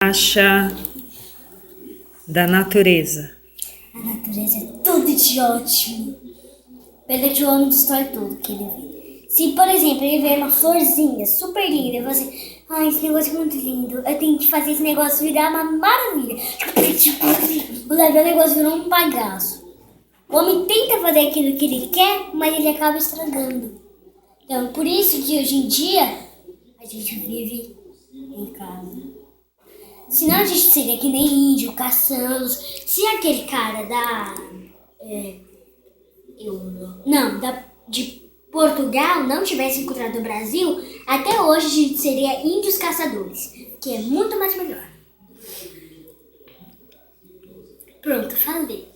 Acha da natureza? A natureza é tudo de ótimo. Pena que o homem destrói tudo que ele vê. Se, por exemplo, ele vê uma florzinha super linda e você... Ai, esse negócio é muito lindo. Eu tenho que fazer esse negócio virar uma maravilha. O negócio virou um bagaço. O homem tenta fazer aquilo que ele quer, mas ele acaba estragando. Então, por isso que hoje em dia, a gente vive em casa. Senão a gente seria que nem índio, caçando. Se aquele cara de Portugal não tivesse encontrado o Brasil, até hoje a gente seria índios caçadores, que é muito mais melhor. Pronto, falei.